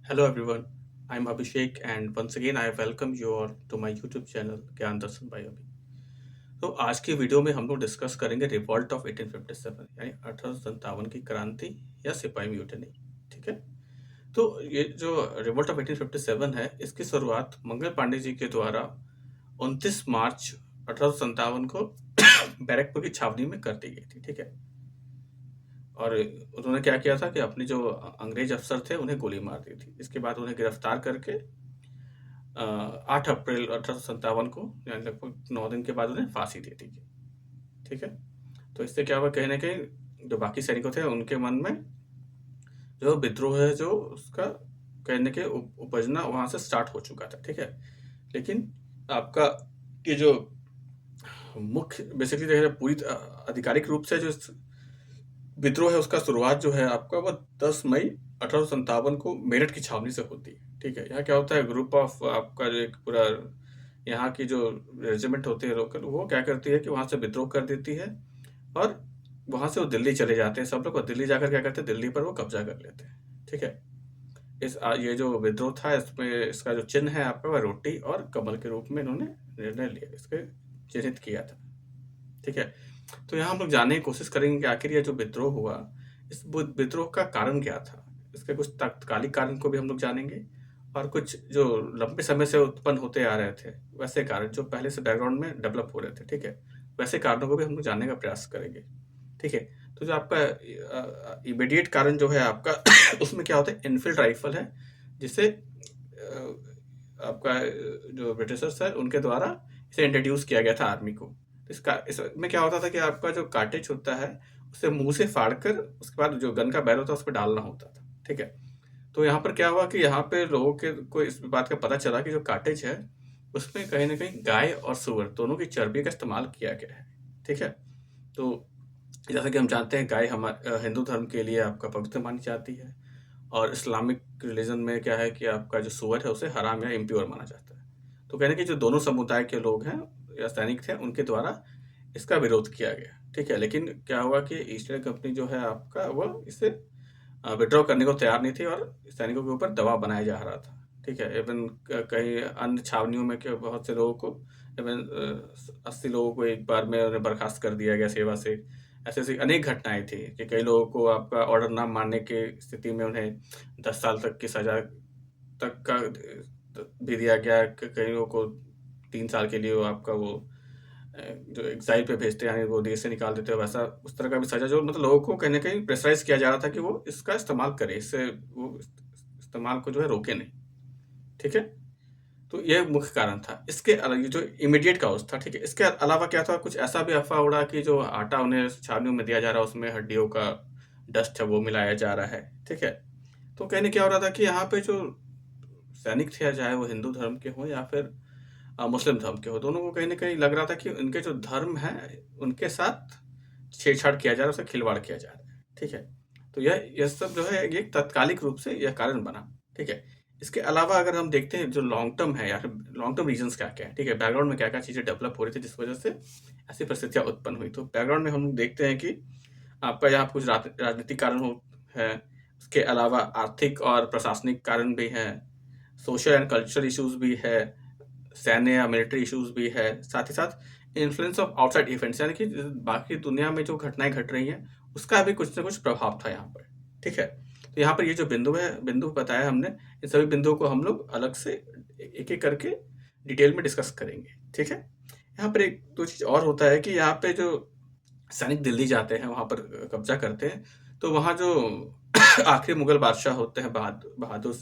Hello everyone, I'm Abhishek and once again I welcome you all to my YouTube channel ज्ञान दर्शन by अभी। तो आज की video में हम लोग डिस्कस करेंगे रिवॉल्ट ऑफ 1857 यानी 1857 की क्रांति या सिपाही म्यूटिनी। ठीक है। तो ये जो रिवॉल्ट ऑफ 1857 है इसकी शुरुआत मंगल पांडे जी के द्वारा 29 मार्च 1857 को बैरकपुर की छावनी में कर दी गई थी। ठीक है। और उन्होंने क्या किया था कि अपने जो अंग्रेज अफसर थे उन्हें गोली मार दी थी। इसके बाद उन्हें गिरफ्तार करके 8 अप्रैल 1857 को यानी लगभग 9 दिन के बाद उन्हें फांसी दे दी गई। ठीक है। तो इससे क्या हुआ, कहीं ना कहीं जो बाकी सैनिकों थे उनके मन में जो विद्रोह है जो उसका कहने के उपजना वहां से स्टार्ट हो चुका था। ठीक है। लेकिन आपका ये जो मुख्य बेसिकली देखिए पूरी आधिकारिक रूप से जो विद्रोह है उसका शुरुआत जो है आपका वो 10 मई 1857 को मेरठ की छावनी से होती है। ठीक है। यहाँ क्या होता है, ग्रुप ऑफ आपका जो एक पूरा यहाँ की जो रेजिमेंट होती है लोकल, वो क्या करती है कि वहां से विद्रोह कर देती है और वहां से वो दिल्ली चले जाते हैं सब लोग, और दिल्ली जाकर क्या करते हैं, दिल्ली पर वो कब्जा कर लेते हैं। ठीक है। ये जो विद्रोह था इसमें इसका जो चिन्ह है आपका वह रोटी और कमल के रूप में इन्होंने निर्णय लिया, इसके चिन्हित किया था। ठीक है। तो यहाँ हम लोग जानने की कोशिश करेंगे कि आखिर ये जो विद्रोह हुआ, इस विद्रोह का कारण क्या था। इसके कुछ तात्कालिक कारण को भी हम लोग जानेंगे और कुछ जो लंबे समय से उत्पन्न होते आ रहे थे वैसे कारण जो पहले से बैकग्राउंड में डेवलप हो रहे थे। ठीक है। वैसे कारणों को भी हम लोग जानने का प्रयास करेंगे। ठीक है। तो जो आपका इमीडिएट कारण जो है आपका उसमें क्या होता है, इनफील्ड राइफल है, जिसे आपका जो ब्रिटिशर्स है उनके द्वारा इसे इंट्रोड्यूस किया गया था आर्मी को। इसमें क्या होता था कि आपका जो कार्टेज होता है उसे मुंह से फाड़कर उसके बाद जो गन का बैरल होता है उस पर डालना होता था। ठीक है। तो यहाँ पर क्या हुआ कि यहाँ पे लोगों के को इस बात का पता चला कि जो कार्टेज है उसमें कहीं ना कहीं गाय और सुअर दोनों की चर्बी का इस्तेमाल किया गया है। ठीक है। तो जैसा कि हम जानते हैं गाय हमारे हिंदू धर्म के लिए आपका पवित्र मानी जाती है, और इस्लामिक रिलीजन में क्या है कि आपका जो सुअर है उसे हराम या इम्प्योर माना जाता है। तो कहने की जो दोनों समुदाय के लोग हैं या सैनिक थे उनके द्वारा इसका विरोध किया गया। ठीक है। लेकिन क्या हुआ कि ईस्ट इंडिया कंपनी जो है आपका वह इसे विड्रॉ करने को तैयार नहीं थी और सैनिकों के ऊपर दबाव बनाया जा रहा था। ठीक है। इवन कई अन्य छावनियों में क्या बहुत से लोगों को इवन 80 लोगों को एक बार में उन्हें बर्खास्त कर दिया गया सेवा से। ऐसी ऐसी अनेक घटनाएं थी कि कई लोगों को आपका ऑर्डर ना मानने की स्थिति में उन्हें 10 साल तक की सजा तक का भी दिया गया। कई लोगों को 3 साल के लिए वो आपका वो जो एग्जाइल पे भेजते हैं, वो देश से निकाल देते हैं, वैसा उस तरह का भी सजा जो मतलब लोगों को कहीं ना कहीं प्रेशराइज किया जा रहा था कि वो इसका इस्तेमाल करे, इससे वो इस्तेमाल को जो है रोके नहीं। ठीक है। तो यह मुख्य कारण था। इसके ये जो इमीडिएट काउज था। ठीक है। इसके अलावा क्या था, कुछ ऐसा भी अफवाह उड़ा कि जो आटा उन्हें छावनियों में दिया जा रहा है उसमें हड्डियों का डस्ट है वो मिलाया जा रहा है। ठीक है। तो कहने क्या हो रहा था कि यहाँ पे जो सैनिक थे चाहे वो हिंदू धर्म के हों या फिर मुस्लिम धर्म के हो, दोनों को कहीं ना कहीं लग रहा था कि उनके जो धर्म है उनके साथ छेड़छाड़ किया जा रहा है, उससे खिलवाड़ किया जा रहा है। ठीक है। तो यह सब जो है ये तात्कालिक रूप से यह कारण बना। ठीक है। इसके अलावा अगर हम देखते हैं जो लॉन्ग टर्म है या फिर लॉन्ग टर्म रीजंस क्या क्या है, ठीक है, बैकग्राउंड में क्या क्या चीज़ें डेवलप हो रही थी जिस वजह से ऐसी परिस्थितियां उत्पन्न हुई, तो बैकग्राउंड में हम देखते हैं कि आपका यहाँ कुछ राजनीतिक कारण हो है। उसके अलावा आर्थिक और प्रशासनिक कारण भी हैं, सोशल एंड कल्चरल इश्यूज भी है, सैन्य या मिलिट्री इश्यूज भी है, साथ ही साथ इन्फ्लुएंस ऑफ आउटसाइड इवेंट्स यानी कि बाकी दुनिया में जो घटनाएं घट रही हैं उसका भी कुछ ना कुछ प्रभाव था यहाँ पर। ठीक है। तो यहाँ पर ये जो बिंदु बताया हमने, इन सभी बिंदुओं को हम लोग अलग से एक एक करके डिटेल में डिस्कस करेंगे। ठीक है। यहाँ पर एक दो चीज़ और होता है कि यहाँ पे जो सैनिक दिल्ली जाते हैं वहाँ पर कब्जा करते हैं, तो वहाँ जो आखिरी मुगल बादशाह होते हैं बहादुर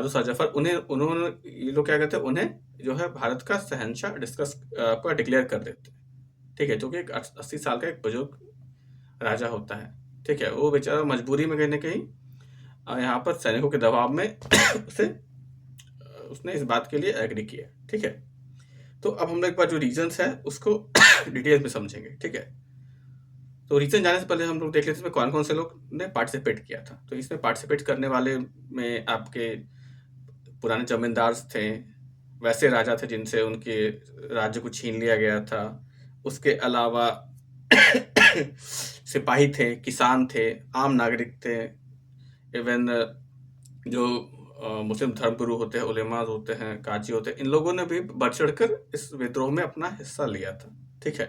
शाह जफर, उन्हें उन्होंने ये लोग क्या कहते हैं, उन्हें जो है भारत का शहंशाह डिस्कस आपका डिक्लेयर कर देते हैं। ठीक है। जो कि एक 80 साल का एक बुजुर्ग राजा होता है। ठीक है। वो बेचारा मजबूरी में कहीं ना कहीं यहाँ पर सैनिकों के दबाव में उसे उसने इस बात के लिए एग्री किया। ठीक है। तो अब हम लोग एक बार जो रीजंस है उसको डिटेल में समझेंगे। ठीक है। तो रीजन जाने से पहले हम लोग देख लेते हैं इसमें कौन कौन से लोग ने पार्टिसिपेट किया था। तो इसमें पार्टिसिपेट करने वाले में आपके पुराने जमींदार थे, वैसे राजा थे जिनसे उनके राज्य को छीन लिया गया था। उसके अलावा सिपाही थे, किसान थे, आम नागरिक थे, इवन जो मुस्लिम धर्मगुरु होते हैं, उलेमाज होते हैं, काजी होते हैं, इन लोगों ने भी बढ़ चढ़कर इस विद्रोह में अपना हिस्सा लिया था। ठीक है,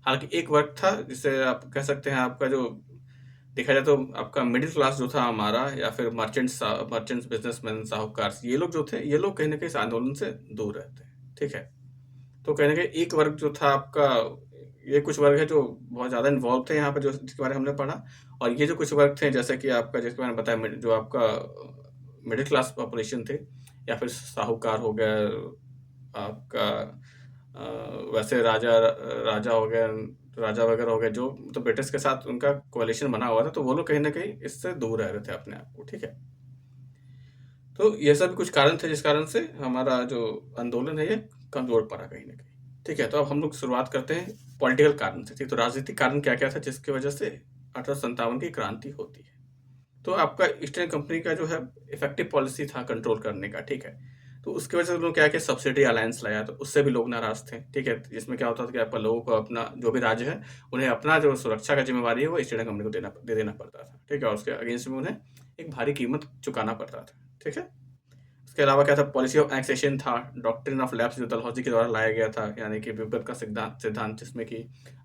हालांकि एक वर्ग था जिसे आप कह सकते हैं, आपका जो देखा जाए तो आपका मिडिल क्लास जो था हमारा, या फिर मर्चेंट्स, बिजनेसमैन, साहूकार, ये लोग जो थे, ये लोग कहीं ना कहीं इस आंदोलन से दूर रहते हैं। ठीक है, तो कहीं ना कहीं एक वर्ग जो था आपका, ये कुछ वर्ग है जो बहुत ज़्यादा इन्वॉल्व थे यहाँ पे, जो जिसके बारे में हमने पढ़ा। और ये जो कुछ वर्ग थे, जैसे कि आपका, जिसके बारे में बताया, जो आपका मिडिल क्लास पॉपुलेशन थे, या फिर साहूकार हो गया आपका, वैसे राजा राजा हो गया, राजा वगैरह हो गए, जो तो ब्रिटिश के साथ उनका कोalition बना हुआ था, तो वो लोग कहीं ना कहीं इससे दूर रह रहे थे अपने आप को। ठीक है, तो ये सब कुछ कारण थे जिस कारण से हमारा जो आंदोलन है ये कमजोर पड़ा कहीं ना कहीं। ठीक है, तो अब हम लोग शुरुआत करते हैं पॉलिटिकल कारण से। ठीक, तो राजनीतिक कारण क्या क्या था जिसकी वजह से 1857 की क्रांति होती है। तो आपका ईस्ट इंडिया कंपनी का जो है इफेक्टिव पॉलिसी था कंट्रोल करने का। ठीक है, तो उसकी वजह से उन्होंने क्या किया, सब्सिडी अलायंस लाया, तो उससे भी लोग नाराज थे। ठीक है, जिसमें क्या होता था कि आपका लोगों को अपना जो भी राज्य है, उन्हें अपना जो सुरक्षा का जिम्मेवारी है वो ईस्ट इंडिया कंपनी को दे देना पड़ता था। ठीक है, और उसके अगेंस्ट में उन्हें एक भारी कीमत चुकाना पड़ता था। ठीक है, इसके अलावा क्या था, पॉलिसी ऑफ एक्सेशन था, डॉक्ट्रिन ऑफ लैप्स जो डलहौजी के द्वारा लाया गया था, यानी कि विपद का सिद्धांत, जिसमें कि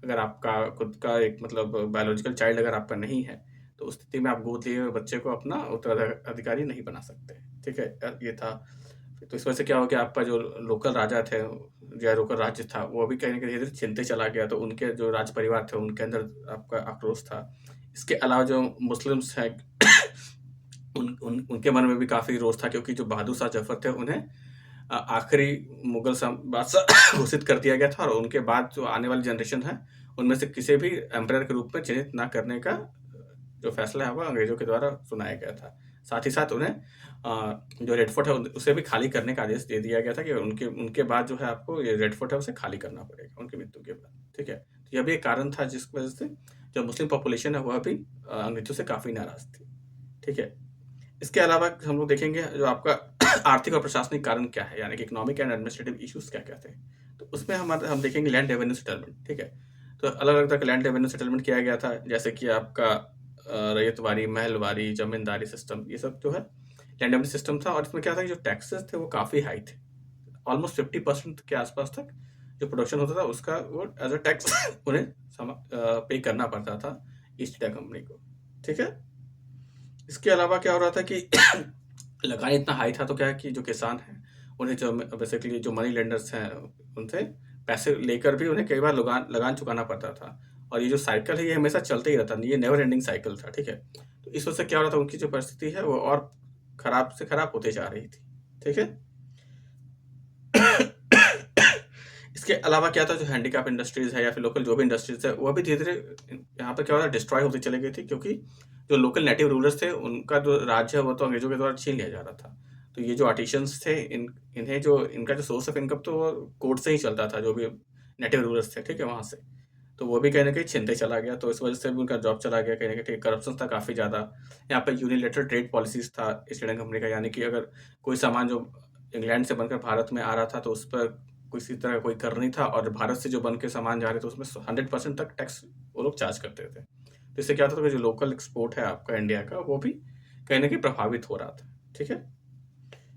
अगर आपका खुद का एक मतलब बायोलॉजिकल चाइल्ड अगर आपका नहीं है, तो उस स्थिति में आप गोद लिए हुए बच्चे को अपना उत्तराधिकारी नहीं बना सकते। ठीक है, ये था। तो इस वजह से क्या हो गया, आपका जो लोकल राजा थे, जो लोकल राज्य था, वो भी कहीं ना कहीं धीरे धीरे छिनते चला गया। तो उनके जो राज परिवार थे, उनके अंदर आपका आक्रोश था। इसके अलावा जो मुस्लिम्स हैं उनके मन में भी काफ़ी रोष था, क्योंकि जो बहादुर शाह जफर थे, उन्हें आखिरी मुगल बादशाह घोषित कर दिया गया था, और उनके बाद जो आने वाली जनरेशन है, उनमें से किसी भी एम्परर के रूप में चिन्हित ना करने का जो फैसला है वो अंग्रेजों के द्वारा सुनाया गया था। साथ ही साथ उन्हें जो रेड फोर्ट है उसे भी खाली करने का आदेश दे दिया गया था, कि उनके उनके बाद जो है आपको ये रेड फोर्ट है उसे खाली करना पड़ेगा उनकी मृत्यु के बाद। ठीक है, तो यह भी एक कारण था जिसकी वजह से जो मुस्लिम पॉपुलेशन है वह भी अंग्रेजों से काफ़ी नाराज थी। ठीक है, इसके अलावा हम लोग देखेंगे जो आपका आर्थिक और प्रशासनिक कारण क्या है, यानी कि इकोनॉमिक एंड एडमिनिस्ट्रेटिव इश्यूज क्या कहते हैं। तो उसमें हम देखेंगे लैंड रेवेन्यू सेटलमेंट। ठीक है, तो अलग अलग तरह का लैंड रेवेन्यू सेटलमेंट किया गया था, जैसे कि आपका रैयतवारी, महलवारी, जमींदारी सिस्टम, ये सब जो है लैंड रेवेन्यू सिस्टम था। और इसमें क्या था कि जो टैक्सेस थे वो काफ़ी हाई थे, ऑलमोस्ट 50% के आसपास तक जो प्रोडक्शन होता था उसका वो एज अ टैक्स उन्हें पे करना पड़ता था ईस्ट इंडिया कंपनी को। ठीक है, इसके अलावा क्या हो रहा था कि लगान इतना हाई था, तो क्या है कि जो किसान हैं उन्हें जो बेसिकली जो मनी लेंडर्स हैं उनसे पैसे लेकर भी उन्हें कई बार लगान लगान चुकाना पड़ता था। और ये जो साइकिल है ये हमेशा चलते ही रहता, ये नेवर एंडिंग साइकिल था। ठीक है, तो इस वजह से क्या हो रहा था, उनकी जो परिस्थिति है वो और खराब से खराब होते जा रही थी। ठीक है, इसके अलावा क्या था, जो हैंडीक्राफ्ट इंडस्ट्रीज है या फिर लोकल जो भी इंडस्ट्रीज है, वह भी धीरे धीरे यहाँ पे क्या होता है, डिस्ट्रॉय होती चली गई थी, क्योंकि जो लोकल नेटिव रूलर्स थे उनका जो राज्य है वो तो अंग्रेजों के द्वारा छीन लिया जा रहा था। तो ये जो आर्टिशंस थे, इन्हें जो इनका जो सोर्स ऑफ इनकम तो वो कोर्ट से ही चलता था, जो भी नेटिव रूलर्स थे। ठीक है, वहाँ से तो वो भी कहीं ना कहीं छिनते चला गया, तो इस वजह से भी उनका जॉब चला गया कहीं ना कहीं। करप्शन था काफ़ी ज़्यादा। यहाँ पे यूनिलेटरल ट्रेड पॉलिसीज था ईस्ट इंडिया कंपनी का, यानी कि अगर कोई सामान जो इंग्लैंड से बनकर भारत में आ रहा था तो उस पर किसी तरह का कोई कर नहीं था, और भारत से जो बन के सामान जा रहे थे उसमें 100% तक टैक्स वो लोग चार्ज करते थे। तो इससे क्या होता था कि जो लोकल एक्सपोर्ट है आपका इंडिया का, वो भी कहीं ना कहीं प्रभावित हो रहा था। ठीक है,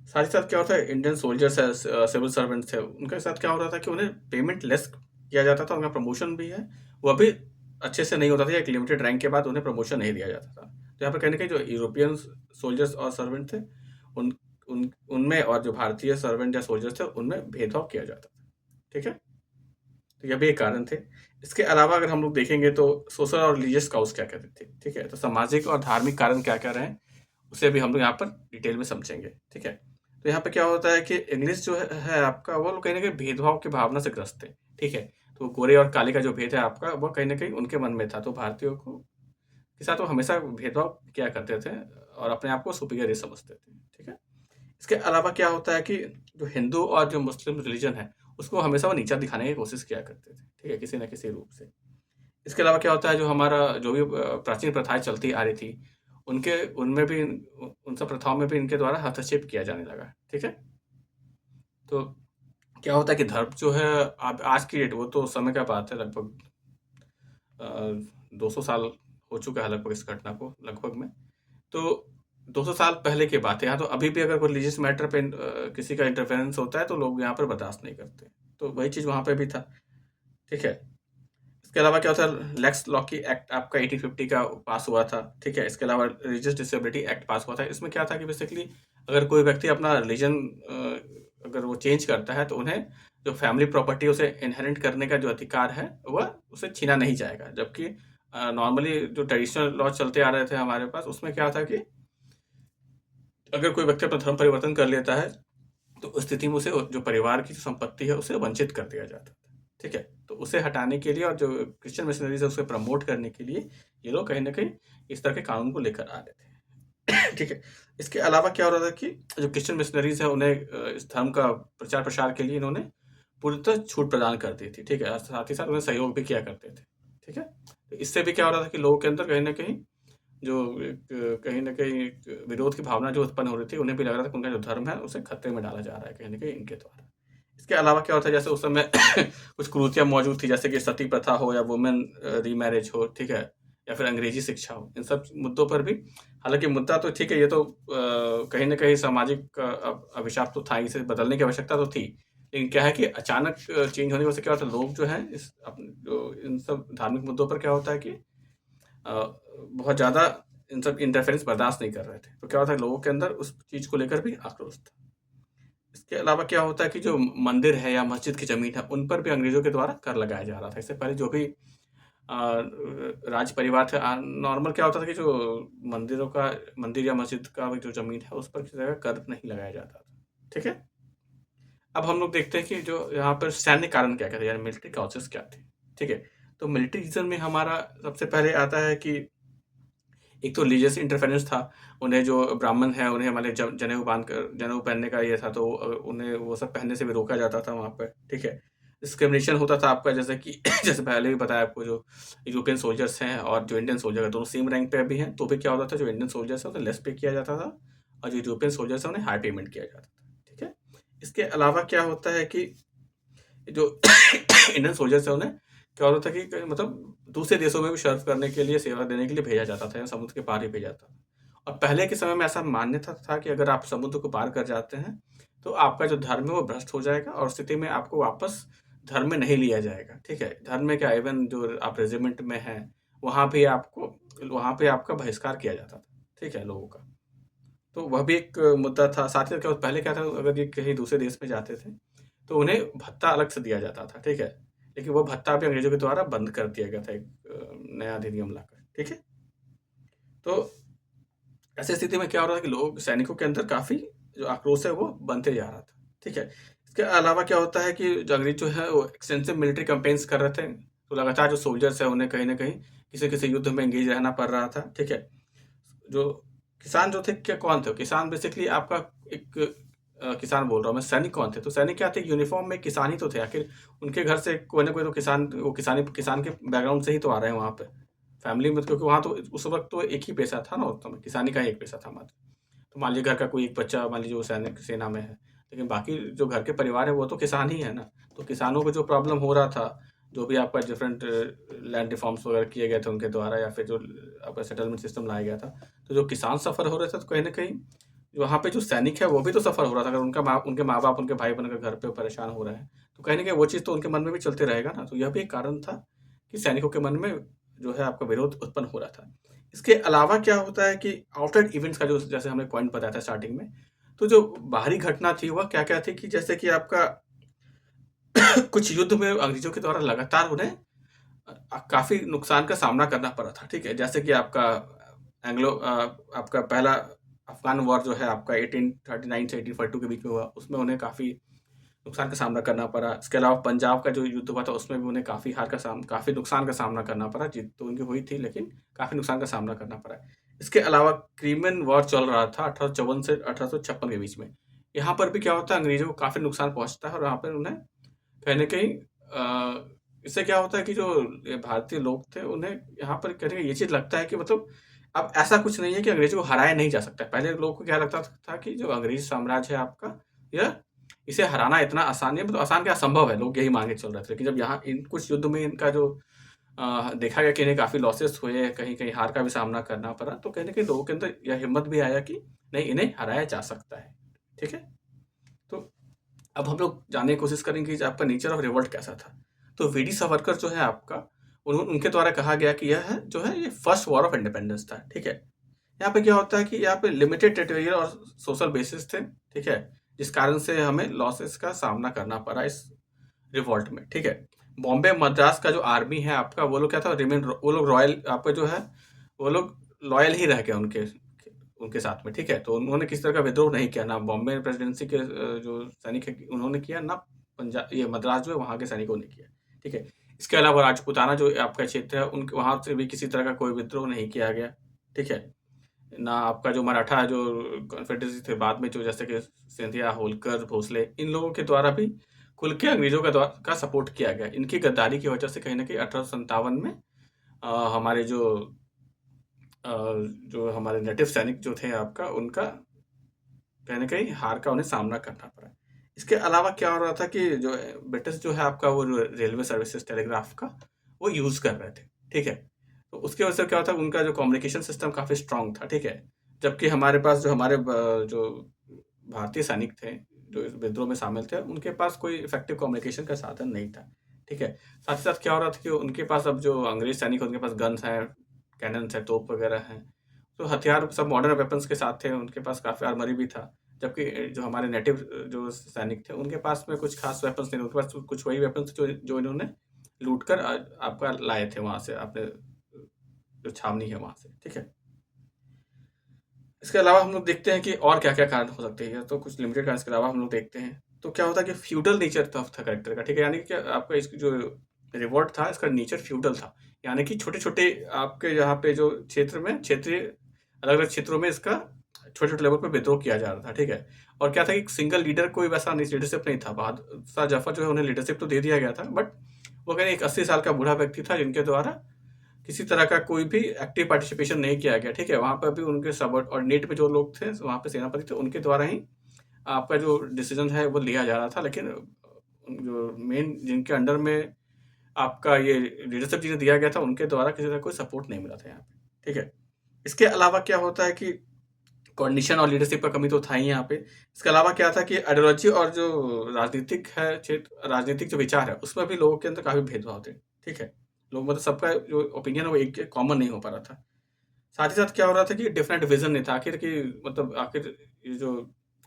साथ ही साथ क्या होता है, इंडियन सोल्जर्स है, सिविल सर्वेंट्स है, उनके साथ क्या हो रहा था कि उन्हें पेमेंट लेस किया जाता था, उनका प्रमोशन भी है वह भी अच्छे से नहीं होता था, एक लिमिटेड रैंक के बाद उन्हें प्रमोशन नहीं दिया जाता था। तो यहाँ पर कहीं ना कहीं जो यूरोपियन सोल्जर्स और सर्वेंट थे उन उन उनमें, और जो भारतीय सर्वेंट या सोल्जर्स थे उनमें भेदभाव किया जाता था। ठीक है, तो यह भी एक कारण थे। इसके अलावा अगर हम लोग देखेंगे तो सोशल और रिलीजियस काउज क्या कहते थे। ठीक है, तो सामाजिक और धार्मिक कारण क्या क्या रहे उसे भी हम लोग यहाँ पर डिटेल में समझेंगे। ठीक है, तो यहाँ पे क्या होता है कि इंग्लिश जो है आपका, वो लोग कहीं ना कहीं भेदभाव की भावना से ग्रस्त थे। ठीक है, तो गोरे और काले का जो भेद है आपका, वो कहीं ना कहीं उनके मन में था, तो भारतीयों को के साथ वो हमेशा भेदभाव किया करते थे और अपने आप को सुपीरियर समझते थे। ठीक है, इसके अलावा क्या होता है कि जो हिंदू और जो मुस्लिम रिलीजन है उसको हमेशा वो नीचा दिखाने की कोशिश किया करते थे। ठीक है, किसी न किसी रूप से। इसके अलावा क्या होता है, जो हमारा जो भी प्राचीन प्रथाएं चलती आ रही थी, उनके उनमें भी उन सब प्रथाओं में भी इनके द्वारा हस्तक्षेप किया जाने लगा। ठीक है, तो क्या होता है कि धर्म जो है, अब आज की डेट, वो तो समय का बात है, लगभग 200 साल हो चुका है लगभग इस घटना को लगभग में। तो 200 साल पहले की बात है। यहाँ तो अभी भी अगर कोई रिलीजियस मैटर पे किसी का इंटरफेरेंस होता है तो लोग यहाँ पर बर्दाश्त नहीं करते। तो वही चीज़ वहाँ पे भी था, ठीक है। इसके अलावा क्या होता है, लेक्स लॉकी एक्ट आपका 1850 का पास हुआ था, ठीक है। इसके अलावा रिलीजियस डिसेबिलिटी एक्ट पास हुआ था। इसमें क्या था कि बेसिकली अगर कोई व्यक्ति अपना रिलीजन अगर वो चेंज करता है तो उन्हें जो फैमिली प्रॉपर्टी उसे इनहेरिट करने का जो अधिकार है वह उसे छीना नहीं जाएगा। जबकि नॉर्मली जो ट्रेडिशनल लॉ चलते आ रहे थे हमारे पास, उसमें क्या था कि अगर कोई व्यक्ति अपना धर्म परिवर्तन कर लेता है तो उस स्थिति में उसे जो परिवार की जो संपत्ति है उसे वंचित कर दिया जाता था, ठीक है। तो उसे हटाने के लिए और जो क्रिश्चियन मिशनरीज है उसे प्रमोट करने के लिए ये लोग कहीं ना कहीं इस तरह के कानून को लेकर आ रहे थे। ठीक है। इसके अलावा क्या हो रहा था कि जो क्रिश्चियन मिशनरीज है उन्हें इस धर्म का प्रचार प्रसार के लिए इन्होंने पूर्णतः छूट प्रदान कर दी थी, ठीक है। और साथ ही साथ उन्हें सहयोग भी किया करते थे, ठीक है। तो इससे भी क्या हो रहा था कि लोगों के अंदर कहीं ना कहीं जो एक कहीं न कहीं एक विरोध की भावना जो उत्पन्न हो रही थी, उन्हें भी लग रहा था कि उनका जो धर्म है, उसे खतरे में डाला जा रहा है कहीं न कहीं इनके द्वारा। इसके अलावा क्या होता है, जैसे उस समय कुछ कुरीतियाँ मौजूद थी, जैसे कि सती प्रथा हो या वुमेन रीमैरेज हो, ठीक है? या फिर अंग्रेजी शिक्षा हो, इन सब मुद्दों पर भी हालाँकि मुद्दा तो ठीक है, ये तो कहीं न कहीं सामाजिक अभिशाप तो था ही, इसे बदलने की आवश्यकता तो थी। लेकिन क्या है कि अचानक चेंज होने की वजह से क्या होता है, लोग जो हैं इस जो इन सब धार्मिक मुद्दों पर क्या होता है कि बहुत ज़्यादा इन सब इंटरफेरेंस बर्दाश्त नहीं कर रहे थे। तो क्या होता है, लोगों के अंदर उस चीज़ को लेकर भी आक्रोश था। इसके अलावा क्या होता है कि जो मंदिर है या मस्जिद की ज़मीन है, उन पर भी अंग्रेज़ों के द्वारा कर लगाया जा रहा था। इससे पहले जो भी राज परिवार थे, नॉर्मल क्या होता था कि जो मंदिर या मस्जिद का जो ज़मीन है, उस पर किसी तरह का कर नहीं लगाया जाता था। ठीक है? अब हम लोग देखते हैं कि जो यहाँ पर सैन्य कारण क्या-क्या थे, यानी मिलिट्री कॉजेज़ क्या थे। ठीक है? तो मिलिट्री रीज़न में हमारा सबसे पहले आता है कि एक तो रिलीजियस इंटरफेरेंस था। उन्हें जो ब्राह्मण हैं, उन्हें हमारे जनेऊ बाँधकर जनेऊ पहनने का ये था, तो उन्हें वो सब पहनने से भी रोका जाता था वहाँ पे, ठीक है। डिस्क्रिमिनेशन होता था आपका, जैसे कि जैसे पहले भी बताया आपको, जो यूरोपियन सोल्जर्स हैं और जो इंडियन सोल्जर हैं, दोनों सेम रैंक पे भी हैं, तो भी क्या होता था, जो इंडियन सोल्जर्स हैं उन्हें लेस पे किया जाता था और जो यूरोपियन सोल्जर्स हैं उन्हें हाई पेमेंट किया जाता था, ठीक है। इसके अलावा क्या होता है कि जो इंडियन सोल्जर्स हैं उन्हें क्या होता था कि मतलब दूसरे देशों में भी सर्व करने के लिए, सेवा देने के लिए भेजा जाता था या समुद्र के पार ही भेजा जाता था। और पहले के समय में ऐसा मान्यता था कि अगर आप समुद्र को पार कर जाते हैं, तो आपका जो धर्म है वो भ्रष्ट हो जाएगा और उस स्थिति में आपको वापस धर्म में नहीं लिया जाएगा, ठीक है? धर्म में क्या, इवन जो आप रेजिमेंट में हैं, वहाँ पे आपका बहिष्कार किया जाता था, ठीक है, लोगों का। तो वह भी एक मुद्दा था। साथ ही साथ क्या पहले क्या था, अगर ये कहीं दूसरे देश में जाते थे, तो उन्हें भत्ता अलग से दिया जाता था, ठीक है? लेकिन वो भत्ता भी अंग्रेज़ों के द्वारा बंद कर दिया गया था एक नया अधिनियम लाकर, ठीक है? तो ऐसी स्थिति में क्या हो रहा था कि लोग सैनिकों के अंदर काफ़ी जो आक्रोश है वो बनते जा रहा था, ठीक है? इसके अलावा क्या होता है कि जो अंग्रेज़ जो है वो एक्सटेंसिव मिलिट्री कैम्पेन्स कर रहे थे, तो लगातार जो सोल्जर्स हैं उन्हें कहीं न कहीं किसी-किसी युद्ध में एंगेज रहना पड़ रहा था, ठीक है? जो किसान जो थे, क्या कौन थे? किसान बेसिकली आपका एक किसान बोल रहा हूँ मैं, सैनिक कौन थे? तो सैनिक क्या थे, यूनिफ़ॉर्म में किसान ही तो थे। आखिर उनके घर से कोई ना कोई तो किसान के बैकग्राउंड से ही तो आ रहे हैं वहाँ पे। फैमिली में तो, क्योंकि वहाँ तो उस वक़्त तो एक ही पेशा था ना, उस समय किसानी का ही एक पेशा था मात्र। तो मान लीजिए घर का कोई एक बच्चा, मान लीजिए वो सैनिक सेना में है, लेकिन बाकी जो घर के परिवार है वो तो किसान ही है ना। तो किसानों को जो प्रॉब्लम हो रहा था, जो भी आपका डिफरेंट लैंड रिफॉर्म्स वगैरह किए गए थे उनके द्वारा, या फिर जो आपका सेटलमेंट सिस्टम लाया गया था, तो जो किसान सफ़र हो रहे थे, तो कहीं न कहीं वहाँ पे जो सैनिक है वो भी तो सफ़र हो रहा था। अगर उनके माँ-बाप, उनके भाई-बहन अगर घर पे परेशान हो रहे हैं, तो कहीं न कहीं वो चीज़ तो उनके मन में भी चलते रहेगा ना। तो यह भी एक कारण था कि सैनिकों के मन में जो है आपका विरोध उत्पन्न हो रहा था। इसके अलावा क्या होता है कि आउटसाइड इवेंट्स का जो, जैसे हमने पॉइंट बताया था स्टार्टिंग में, तो जो बाहरी घटना थी वह क्या-क्या थी कि जैसे कि आपका कुछ युद्ध में अंग्रेज़ों के द्वारा लगातार उन्हें काफ़ी नुकसान का सामना करना पड़ा था, ठीक है? जैसे कि आपका पहला अफ़गान वॉर जो है आपका 1839 से 1842 के बीच में हुआ, उसमें उन्हें काफ़ी नुकसान का सामना करना पड़ा। इसके अलावा पंजाब का जो युद्ध हुआ था, उसमें भी उन्हें काफ़ी नुकसान का सामना करना पड़ा। जीत तो उनकी हुई थी, लेकिन काफ़ी नुकसान का सामना करना पड़ा। इसके अलावा क्रिमियन वॉर चल रहा था 1854 से 1856 के बीच में। यहाँ पर भी क्या होता है, अंग्रेज़ों को काफ़ी नुकसान पहुँचता है और यहाँ पर उन्हें कहीं न कहीं इससे क्या होता है कि जो ये भारतीय लोग थे, उन्हें यहाँ पर कहीं ये चीज़ लगता है कि मतलब अब ऐसा कुछ नहीं है कि अंग्रेज़ों को हराया नहीं जा सकता है। पहले लोगों को क्या लगता था कि जो अंग्रेज़ साम्राज्य है आपका, यह इसे हराना इतना आसान नहीं है, मतलब आसान क्या, असंभव है, लोग यही मान के चल रहे थे। लेकिन जब यहाँ इन कुछ युद्ध में इनका जो देखा गया कि इन्हें काफ़ी लॉसेस हुए, कहीं-कहीं हार का भी सामना करना पड़ा, तो कहीं न कहीं लोगों के अंदर यह हिम्मत भी आया कि नहीं, इन्हें हराया जा सकता है। ठीक है? तो अब हम लोग जानने की कोशिश करेंगे कि आपका नेचर ऑफ रिवोल्ट कैसा था। तो वीडी सावरकर जो है आपका, उनके द्वारा कहा गया कि यह है जो है ये फर्स्ट वॉर ऑफ इंडिपेंडेंस था, ठीक है? यहाँ पे क्या होता है कि यहाँ पे लिमिटेड टेरिटोरियल और सोशल बेसिस थे, ठीक है? जिस कारण से हमें लॉसेस का सामना करना पड़ा इस रिवॉल्ट में, ठीक है? बॉम्बे मद्रास का जो आर्मी है आपका, वो लोग क्या था, वो लोग रॉयल आपका जो है, वो लोग लॉयल ही रह गए उनके उनके साथ में, ठीक है? तो उन्होंने किसी तरह का विद्रोह नहीं किया, ना बॉम्बे प्रेसिडेंसी के जो सैनिक है उन्होंने किया, ना ये मद्रास जो है वहाँ के सैनिकों ने किया, ठीक है? इसके अलावा राजपूताना जो आपका क्षेत्र है, उनके वहाँ से भी किसी तरह का कोई विद्रोह नहीं किया गया, ठीक है? ना आपका जो मराठा जो कॉन्फेडरेसी थे बाद में, जो जैसे कि सिंधिया, होलकर, भोसले, इन लोगों के द्वारा भी खुल के अंग्रेजों का सपोर्ट किया गया। इनकी गद्दारी की वजह से कहीं न कहीं 1857 में हमारे जो हमारे नेटिव सैनिक जो थे आपका, उनका कहीं न कहीं हार का उन्हें सामना करना पड़ा। इसके अलावा क्या हो रहा था कि जो ब्रिटिश जो है आपका, वो जो रेलवे सर्विसेज़ टेलीग्राफ का, वो यूज़ कर रहे थे, ठीक है? तो उसकी वजह से क्या होता है, उनका जो कम्युनिकेशन सिस्टम काफ़ी स्ट्रॉन्ग था, ठीक है? जबकि हमारे पास जो हमारे जो भारतीय सैनिक थे, जो इस विद्रोह में शामिल थे, उनके पास कोई इफ़ेक्टिव कम्युनिकेशन का साधन नहीं था, ठीक है? साथ ही साथ क्या हो रहा था कि उनके पास, अब जो अंग्रेज़ सैनिक हैं, उनके पास गन्स हैं, कैनन्स हैं, तोप वगैरह हैं, तो हथियार सब मॉडर्न वेपन्स के साथ थे, उनके पास काफ़ी आर्मरी भी था। जबकि जो हमारे नेटिव जो सैनिक थे, उनके पास में कुछ खास वेपन्स नहीं थे, उनके पास कुछ वही वेपन्स थे जो इन्होंने लूट कर आपका लाए थे वहाँ से, अपने जो छावनी है वहाँ से, ठीक है? इसके अलावा हम लोग देखते हैं कि और क्या-क्या कारण हो सकते हैं, तो कुछ लिमिटेड कारण इसके अलावा हम लोग देखते हैं। तो क्या होता है कि फ्यूडल नेचर था कैरेक्टर का, ठीक है? यानी कि क्या आपका इसकी जो रिवॉल्ट था, इसका नेचर फ्यूडल था। यानी कि छोटे-छोटे आपके यहाँ पे जो क्षेत्र में, क्षेत्रीय अलग-अलग क्षेत्रों में इसका छोटे-छोटे लेवल पे विद्रोह किया जा रहा था, ठीक है? और क्या था कि सिंगल लीडर कोई वैसा नहीं, लीडरशिप नहीं था। बहादुर शाह जफ़र जो है, उन्हें लीडरशिप तो दे दिया गया था, बट वो कहीं एक 80 साल का बूढ़ा व्यक्ति था, जिनके द्वारा किसी तरह का कोई भी एक्टिव पार्टिसिपेशन नहीं किया गया, ठीक है? वहाँ पर भी उनके सबऑर्डिनेट में जो लोग थे, वहाँ पे सेनापति थे, उनके द्वारा ही आपका जो डिसीज़न है वो लिया जा रहा था। लेकिन जो मेन जिनके अंडर में आपका ये लीडरशिप जिन्हें दिया गया था, उनके द्वारा किसी तरह कोई सपोर्ट नहीं मिला था यहाँ पे, ठीक है? इसके अलावा क्या होता है कि कोऑर्डिनेशन और लीडरशिप का कमी तो था ही यहाँ पे। इसके अलावा क्या था कि आइडियोलॉजी और जो राजनीतिक है क्षेत्र, राजनीतिक जो विचार है, उसमें भी लोगों के अंदर काफ़ी भेदभाव थे, ठीक है? लोग मतलब सबका जो ओपिनियन है वो एक कॉमन नहीं हो पा रहा था। साथ ही साथ क्या हो रहा था कि डिफरेंट विज़न नहीं था, आखिर कि मतलब आखिर ये जो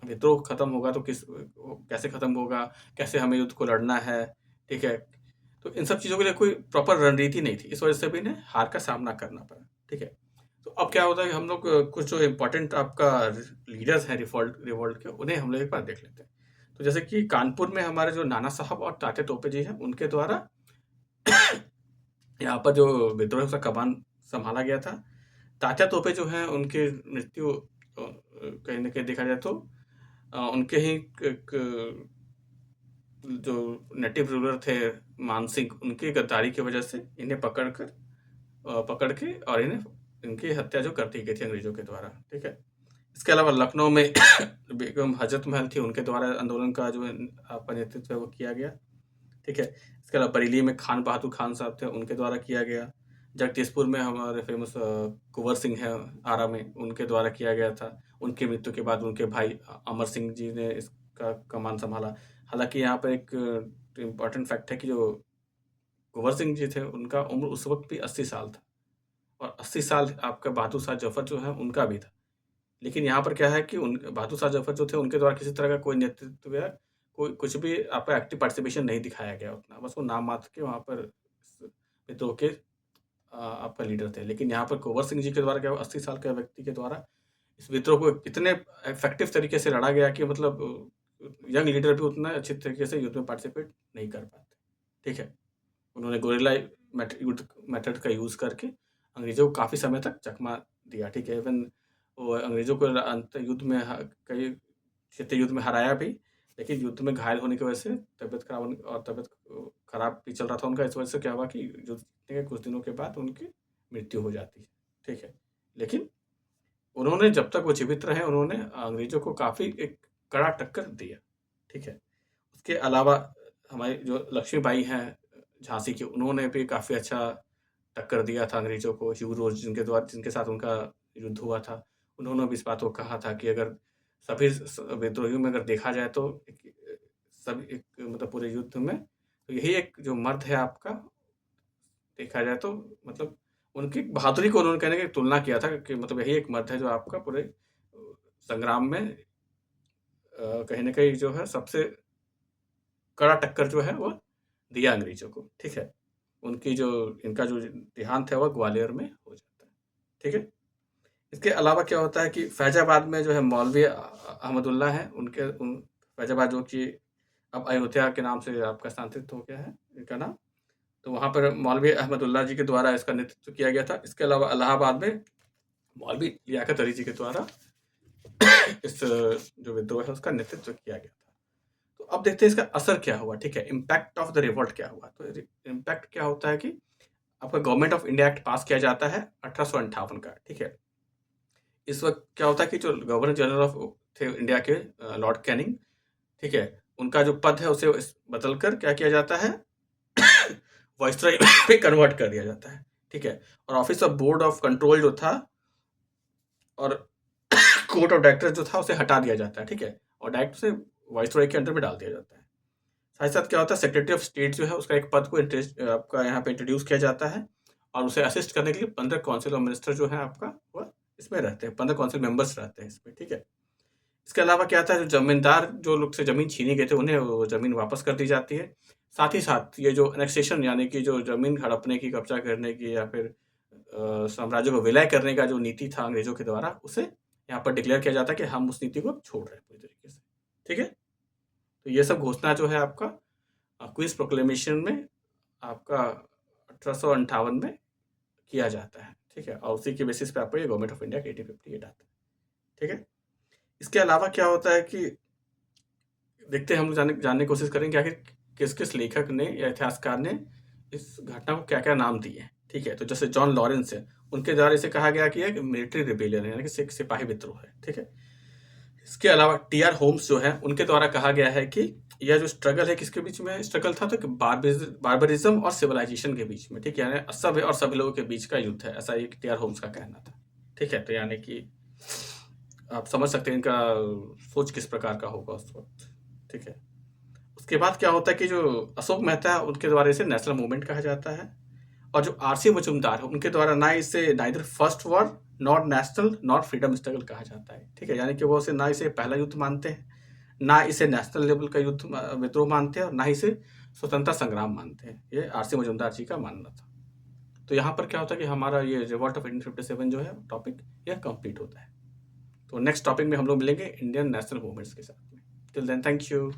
विद्रोह खत्म होगा तो कैसे खत्म होगा, कैसे हमें युद्ध को लड़ना है, ठीक है? तो इन सब चीज़ों के लिए कोई प्रॉपर रणनीति नहीं थी, इस वजह से भी इन्हें हार का सामना करना पड़ा, ठीक है? तो अब क्या होता है कि हम लोग कुछ जो इम्पोर्टेंट आपका लीडर्स हैं रिवॉल्ट रिवॉल्ट के, उन्हें हम लोग एक बार देख लेते हैं। तो जैसे कि कानपुर में हमारे जो नाना साहब और तात्या तोपे जी हैं, उनके द्वारा यहाँ पर जो विद्रोह का कमान सँभाला गया था। तात्या तोपे जो हैं, उनकी मृत्यु कहीं न कहीं देखा जाए तो उनके ही एक जो नेटिव रूलर थे मान सिंह, उनकी गद्दारी की वजह से इन्हें पकड़ के और इनकी हत्या जो कर दी गई थी अंग्रेज़ों के द्वारा, ठीक है? इसके अलावा लखनऊ में बेगम हजरत महल थी, उनके द्वारा आंदोलन का जो आपका नेतृत्व है वो किया गया, ठीक है? इसके अलावा बरेली में खान बहादुर खान साहब थे, उनके द्वारा किया गया। जगदीशपुर में हमारे फ़ेमस कुँवर सिंह हैं आरा में, उनके द्वारा किया गया था। उनकी मृत्यु के बाद उनके भाई अमर सिंह जी ने इसका कमान सँभाला। हालाँकि यहाँ पे एक इम्पोर्टेंट फैक्ट है कि जो कुँवर सिंह जी थे, उनका उम्र उस वक़्त भी 80 साल था, और 80 साल आपका बहादुर शाह ज़फ़र जो है, उनका भी था। लेकिन यहाँ पर क्या है कि उन बहादुर शाह ज़फ़र जो थे, उनके द्वारा किसी तरह का कोई नेतृत्व या कोई कुछ भी आपका एक्टिव पार्टिसिपेशन नहीं दिखाया गया उतना। बस वो नाम मात्र के वहाँ पर विद्रोह के आपका लीडर थे। लेकिन यहाँ पर कुँवर सिंह जी के द्वारा क्या हुआ, 80 साल के व्यक्ति के द्वारा इस विद्रोह को इतने इफ़ेक्टिव तरीके से लड़ा गया कि मतलब यंग लीडर भी उतना अच्छे तरीके से युद्ध में पार्टिसिपेट नहीं कर पाते। ठीक है? उन्होंने गुरिल्ला युद्ध मेथड का यूज़ करके अंग्रेज़ों को काफ़ी समय तक चकमा दिया। ठीक है? इवन वो अंग्रेज़ों को अंत युद्ध में कई क्षेत्रीय युद्ध में हराया भी, लेकिन युद्ध में घायल होने की वजह से तबीयत खराब भी चल रहा था उनका। इस वजह से क्या हुआ कि युद्ध जीतने के कुछ दिनों के बाद उनकी मृत्यु हो जाती है। ठीक है? लेकिन उन्होंने जब तक वो जीवित रहे, उन्होंने अंग्रेज़ों को काफ़ी एक कड़ा टक्कर दिया। ठीक है? उसके अलावा हमारी जो लक्ष्मीबाई हैं झाँसी की, उन्होंने भी काफ़ी अच्छा टक्कर दिया था अंग्रेज़ों को, ह्यू रोज जिनके साथ उनका युद्ध हुआ था। उन्होंने भी इस बात को कहा था कि अगर सभी विद्रोहियों में अगर देखा जाए तो सब एक मतलब पूरे युद्ध में तो यही एक जो मर्द है आपका, देखा जाए तो मतलब उनकी बहादुरी को उन्होंने कहने की तुलना किया था कि मतलब यही एक मर्द है जो आपका पूरे संग्राम में कहीं न कहीं जो है सबसे कड़ा टक्कर जो है वो दिया अंग्रेज़ों को, ठीक है? उनकी जो इनका जो देहांत है वो ग्वालियर में हो जाता है, ठीक है? इसके अलावा क्या होता है कि फैज़ाबाद में जो है मौलवी अहमदुल्ला हैं, फैज़ाबाद जो कि अब अयोध्या के नाम से आपका स्थानांतरित हो गया है इनका नाम। तो वहाँ पर मौलवी अहमदुल्ला जी के द्वारा इसका नेतृत्व किया गया था। इसके अलावा इलाहाबाद में मौलवी लियाकत अली जी के द्वारा इस जो विद्रोह है उसका नेतृत्व किया गया था। तो अब देखते हैं इसका असर क्या हुआ, ठीक है? इम्पैक्ट ऑफ द रिवोल्ट क्या हुआ? तो इम्पैक्ट क्या होता है कि आपका गवर्नमेंट ऑफ इंडिया एक्ट पास किया जाता है 1858 का, ठीक है? इस वक़्त क्या होता है कि जो गवर्नर जनरल ऑफ थे इंडिया के लॉर्ड कैनिंग, ठीक है? उनका जो पद है उसे बदल कर क्या किया जाता है वाइसरॉय पे कन्वर्ट कर दिया जाता है, ठीक है? और office of board of control जो था और कोर्ट ऑफ डायरेक्टर्स जो था उसे हटा दिया जाता है, ठीक है? और डायरेक्ट उसे वाइसरॉय के अंडर में डाल दिया जाता है। साथ ही साथ क्या होता है सेक्रेटरी ऑफ स्टेट जो है उसका एक पद को आपका यहाँ पे इंट्रोड्यूस किया जाता है और उसे असिस्ट करने के लिए 15 काउंसिल ऑफ मिनिस्टर जो है आपका वो इसमें रहते हैं, 15 काउंसिल मेंबर्स रहते हैं इसमें, ठीक है? इसके अलावा क्या था जो जमींदार जो लोग से ज़मीन छीनी गए थे उन्हें वो ज़मीन वापस कर दी जाती है। साथ ही साथ ये जो एनेक्सेशन यानी कि जो ज़मीन हड़पने की, कब्ज़ा करने की या फिर साम्राज्य को विलय करने का जो नीति था अंग्रेज़ों के द्वारा उसे यहाँ पर डिक्लेयर किया जाता है कि हम उस नीति को अब छोड़ रहे हैं पूरी तरीके से, ठीक है? तो ये सब घोषणा जो है आपका क्वींस प्रोक्लेमेशन में आपका 1858 में किया जाता है, ठीक है? और उसी के बेसिस पे आपको ये गवर्नमेंट ऑफ इंडिया का 1858 आता है, ठीक है? इसके अलावा क्या होता है कि देखते हैं हम जानने की कोशिश करेंगे आखिर किस-किस लेखक ने या इतिहासकार ने इस घटना को क्या-क्या नाम दिए हैं, ठीक है? तो जैसे जॉन लॉरेंस है, उनके द्वारा इसे कहा गया कि एक मिलिट्री रिबेलियन है, यानी कि सिपाही विद्रोह है, ठीक है? इसके अलावा टी.आर. होम्स जो हैं, उनके द्वारा कहा गया है कि यह जो स्ट्रगल है किसके बीच में स्ट्रगल था तो कि बार्बरिज़्म और सिविलाइज़ेशन के बीच में, ठीक है? यानी असभ्य और सभ्य लोगों के बीच का युद्ध है, ऐसा एक टी.आर. होम्स का कहना था, ठीक है? तो यानी कि आप समझ सकते हैं इनका सोच किस प्रकार का होगा उस वक़्त, ठीक है? उसके बाद क्या होता है कि जो अशोक मेहता है उनके द्वारा इसे नेशनल मूवमेंट कहा जाता है और जो आर.सी. मजूमदार है उनके द्वारा ना इसे neither first war not national not freedom struggle कहा जाता है, ठीक है? यानी कि वो इसे ना इसे पहला युद्ध मानते हैं, ना इसे नेशनल लेवल का विद्रोह मानते हैं और ना ही इसे स्वतंत्रता संग्राम मानते हैं। ये आर.सी. मजूमदार जी का मानना था। तो यहाँ पर क्या होता है कि हमारा ये रिवॉल्ट ऑफ 1857 जो है टॉपिक यह कंप्लीट होता है। तो नेक्स्ट टॉपिक में हम लोग मिलेंगे इंडियन नेशनल मूवमेंट्स के साथ में। Till then thank you.